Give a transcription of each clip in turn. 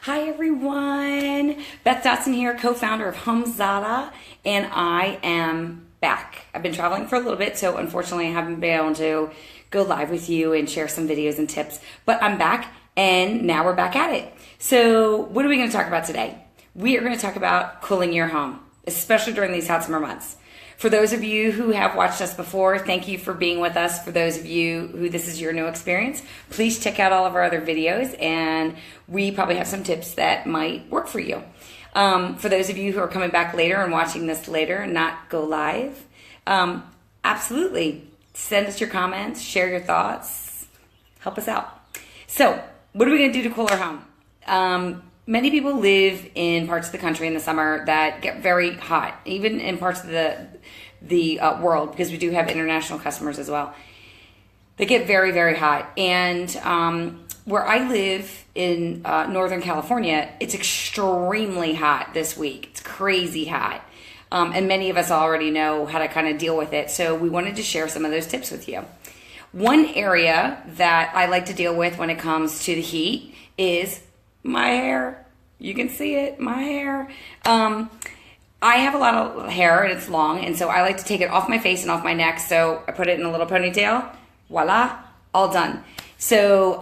Hi everyone, Beth Dotson here, co-founder of HomeZada, and I am back. I've been traveling for a little bit, so unfortunately I haven't been able to go live with you and share some videos and tips, but I'm back and now we're back at it. So what are we going to talk about today? We are going to talk about cooling your home, especially during these hot summer months. For those of you who have watched us before, thank you for being with us. For those of you who this is your new experience, please check out all of our other videos, and we probably have some tips that might work for you. For those of you who are coming back later and watching this later and not go live, absolutely send us your comments, share your thoughts, help us out. So what are we going to do to cool our home? Many people live in parts of the country in the summer that get very hot, even in parts of the world, because we do have international customers as well. They get very, very hot. And where I live in Northern California, it's extremely hot this week. It's crazy hot. And many of us already know how to kind of deal with it. So we wanted to share some of those tips with you. One area that I like to deal with when it comes to the heat is my hair. You can see it, my hair. I have a lot of hair and it's long, and so I like to take it off my face and off my neck. So I put it in a little ponytail. Voila, all done. So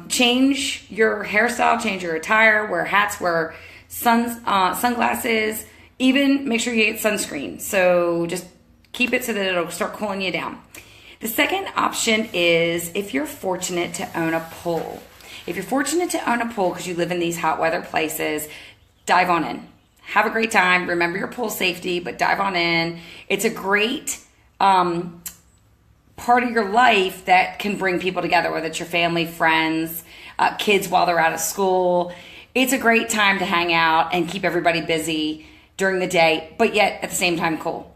change your hairstyle, change your attire, wear hats, wear sunglasses, even make sure you get sunscreen. So just keep it so that it'll start cooling you down. The second option is if you're fortunate to own a pool. If you're fortunate to own a pool because you live in these hot weather places, dive on in. Have a great time. Remember your pool safety, but dive on in. It's a great part of your life that can bring people together, whether it's your family, friends, kids while they're out of school. It's a great time to hang out and keep everybody busy during the day, but yet at the same time cool.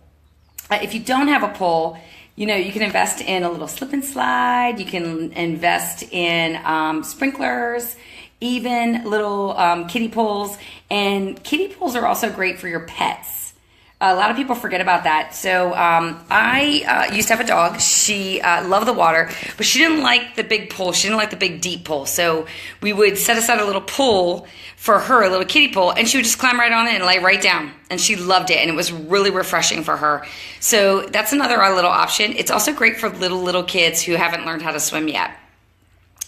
If you don't have a pool, you know, you can invest in a little slip and slide. You can invest in sprinklers, even little kiddie pools. And kiddie pools are also great for your pets. A lot of people forget about that. So I used to have a dog. She loved the water, but she didn't like the big pool. She didn't like the big deep pool. So we would set aside a little pool for her, a little kiddie pool, and she would just climb right on it and lay right down. And she loved it, and it was really refreshing for her. So that's another little option. It's also great for little kids who haven't learned how to swim yet.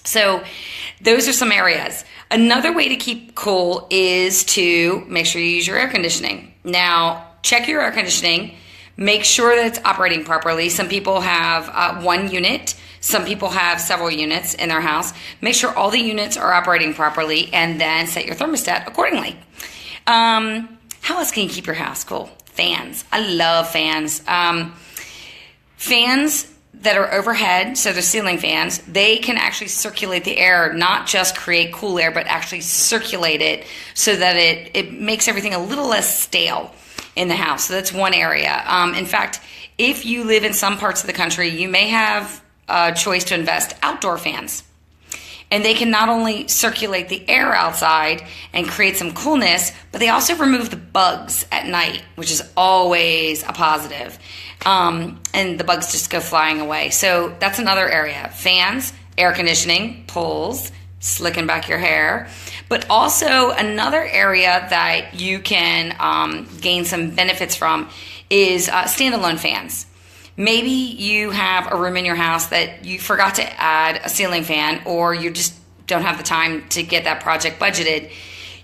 So those are some areas. Another way to keep cool is to make sure you use your air conditioning. Now, check your air conditioning. Make sure that it's operating properly. Some people have one unit. Some people have several units in their house. Make sure all the units are operating properly and then set your thermostat accordingly. How else can you keep your house cool? Fans. I love fans. Fans that are overhead, so they're ceiling fans, they can actually circulate the air, not just create cool air, but actually circulate it so that it makes everything a little less stale in the house. So that's one area. In fact, if you live in some parts of the country, you may have a choice to invest outdoor fans. And they can not only circulate the air outside and create some coolness, but they also remove the bugs at night, which is always a positive. And the bugs just go flying away. So that's another area. Fans, air conditioning, pools, slicking back your hair. But also another area that you can gain some benefits from is standalone fans. Maybe you have a room in your house that you forgot to add a ceiling fan, or you just don't have the time to get that project budgeted.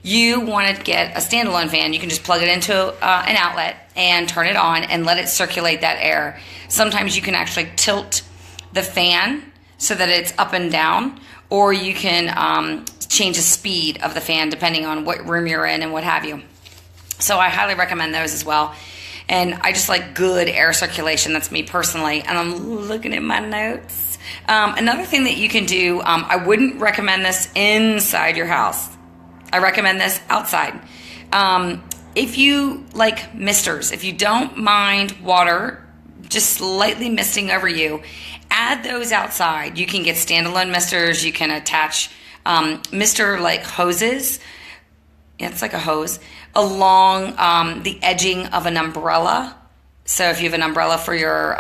You want to get a standalone fan. You can just plug it into an outlet and turn it on and let it circulate that air. Sometimes you can actually tilt the fan so that it's up and down, or you can change the speed of the fan depending on what room you're in and what have you. So I highly recommend those as well. And I just like good air circulation. That's me personally. And I'm looking at my notes. Another thing that you can do, I wouldn't recommend this inside your house. I recommend this outside. If you like misters, if you don't mind water just slightly misting over you, add those outside. You can get standalone misters. You can attach mister like hoses. Yeah, it's like a hose along the edging of an umbrella. So if you have an umbrella for your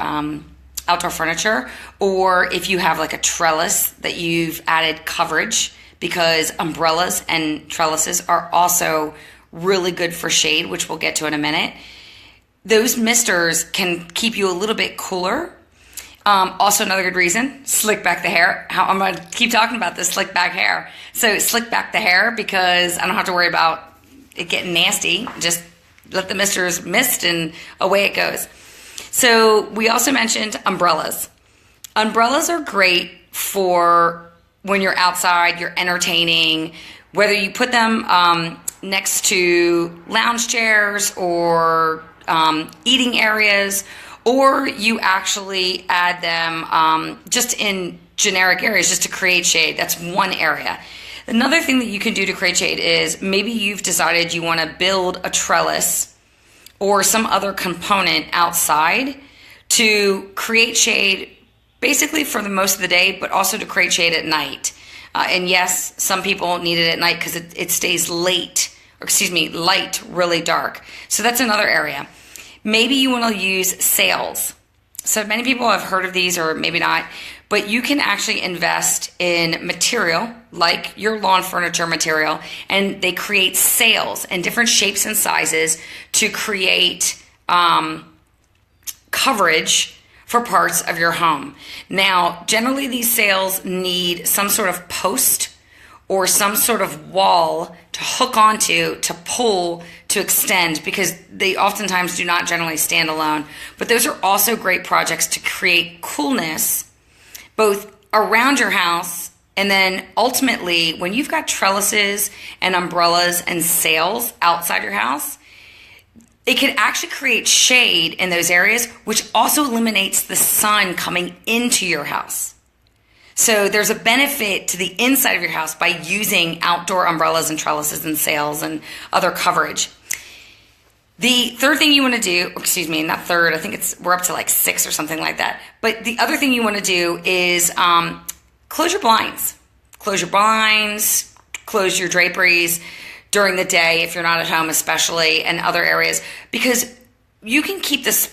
outdoor furniture, or if you have like a trellis that you've added coverage because umbrellas and trellises are also really good for shade, which we'll get to in a minute. Those misters can keep you a little bit cooler. Also, another good reason, slick back the hair. I'm going to keep talking about this slick back hair. So slick back the hair because I don't have to worry about it getting nasty. Just let the misters mist and away it goes. So we also mentioned umbrellas. Umbrellas are great for when you're outside, you're entertaining, whether you put them next to lounge chairs or eating areas, or you actually add them just in generic areas just to create shade. That's one area. Another thing that you can do to create shade is maybe you've decided you want to build a trellis or some other component outside to create shade basically for the most of the day, but also to create shade at night. And yes, some people need it at night because it stays light really dark. So that's another area. Maybe you want to use sails. So many people have heard of these or maybe not, but you can actually invest in material like your lawn furniture material, and they create sails in different shapes and sizes to create coverage for parts of your home. Now, generally these sails need some sort of post or some sort of wall to hook onto, to pull, to extend, because they oftentimes do not generally stand alone. But those are also great projects to create coolness both around your house, and then ultimately when you've got trellises and umbrellas and sails outside your house, it can actually create shade in those areas, which also eliminates the sun coming into your house. So there's a benefit to the inside of your house by using outdoor umbrellas and trellises and sails and other coverage. The third thing you want to do, not third, I think we're up to like 6 or something like that. But the other thing you want to do is close your blinds. Close your blinds, close your draperies during the day if you're not at home especially, and other areas, because you can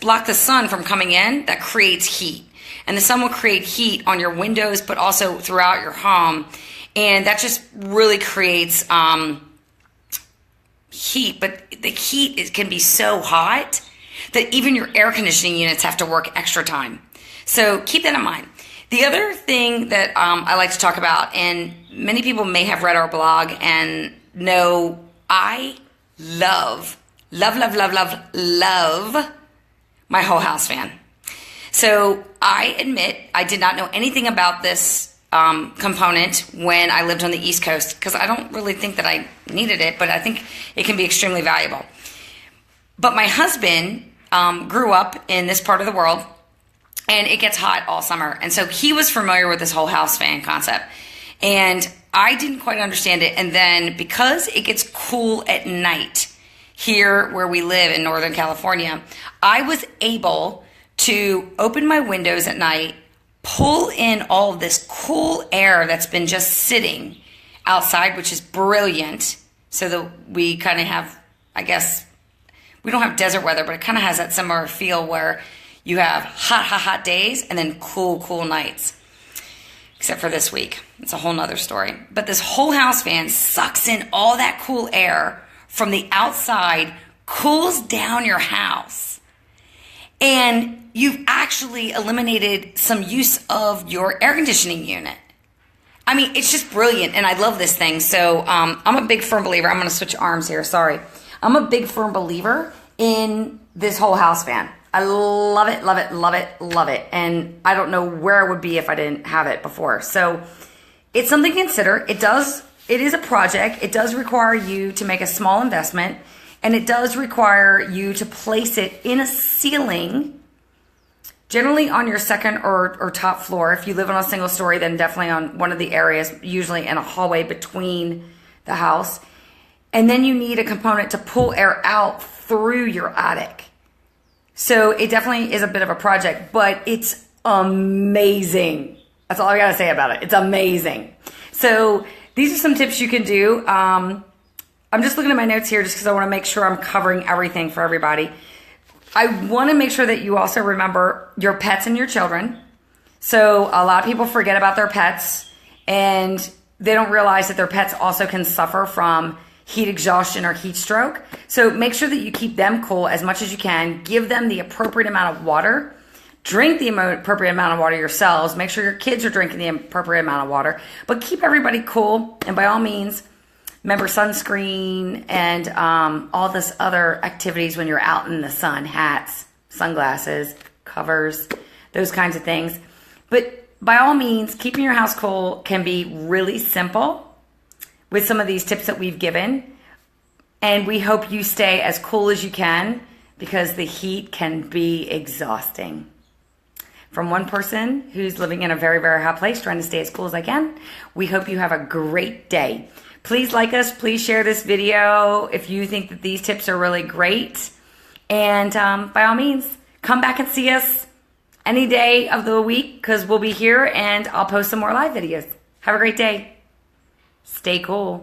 block the sun from coming in. That creates heat. And the sun will create heat on your windows, but also throughout your home. And that just really creates heat. But the heat can be so hot that even your air conditioning units have to work extra time. So keep that in mind. The other thing that I like to talk about, and many people may have read our blog and know, I love my whole house fan. So I admit I did not know anything about this component when I lived on the East Coast, because I don't really think that I needed it, but I think it can be extremely valuable. But my husband grew up in this part of the world, and it gets hot all summer. And so he was familiar with this whole house fan concept. And I didn't quite understand it. And then because it gets cool at night here where we live in Northern California, I was able to open my windows at night, pull in all of this cool air that's been just sitting outside, which is brilliant. So that we kind of have, I guess, we don't have desert weather, but it kind of has that similar feel where you have hot days and then cool nights. Except for this week. It's a whole nother story. But this whole house fan sucks in all that cool air from the outside, cools down your house. And you've actually eliminated some use of your air conditioning unit. I mean, it's just brilliant, and I love this thing. So I'm a big firm believer. I'm going to switch arms here. Sorry. I'm a big firm believer in this whole house fan. I love it. And I don't know where I would be if I didn't have it before. So it's something to consider. It is a project. It does require you to make a small investment, and it does require you to place it in a ceiling, generally on your second or top floor. If you live on a single story, then definitely on one of the areas, usually in a hallway between the house. And then you need a component to pull air out through your attic. So it definitely is a bit of a project, but it's amazing. That's all I got to say about it. It's amazing. So these are some tips you can do. I'm just looking at my notes here just because I want to make sure I'm covering everything for everybody. I want to make sure that you also remember your pets and your children. So a lot of people forget about their pets, and they don't realize that their pets also can suffer from heat exhaustion or heat stroke. So make sure that you keep them cool as much as you can. Give them the appropriate amount of water. Drink the appropriate amount of water yourselves. Make sure your kids are drinking the appropriate amount of water. But keep everybody cool. And by all means, remember sunscreen and all this other activities when you're out in the sun. Hats, sunglasses, covers, those kinds of things. But by all means, keeping your house cool can be really simple with some of these tips that we've given. And we hope you stay as cool as you can because the heat can be exhausting. From one person who's living in a very, very hot place, trying to stay as cool as I can, we hope you have a great day. Please like us. Please share this video if you think that these tips are really great. And by all means, come back and see us any day of the week because we'll be here and I'll post some more live videos. Have a great day. Stay cool.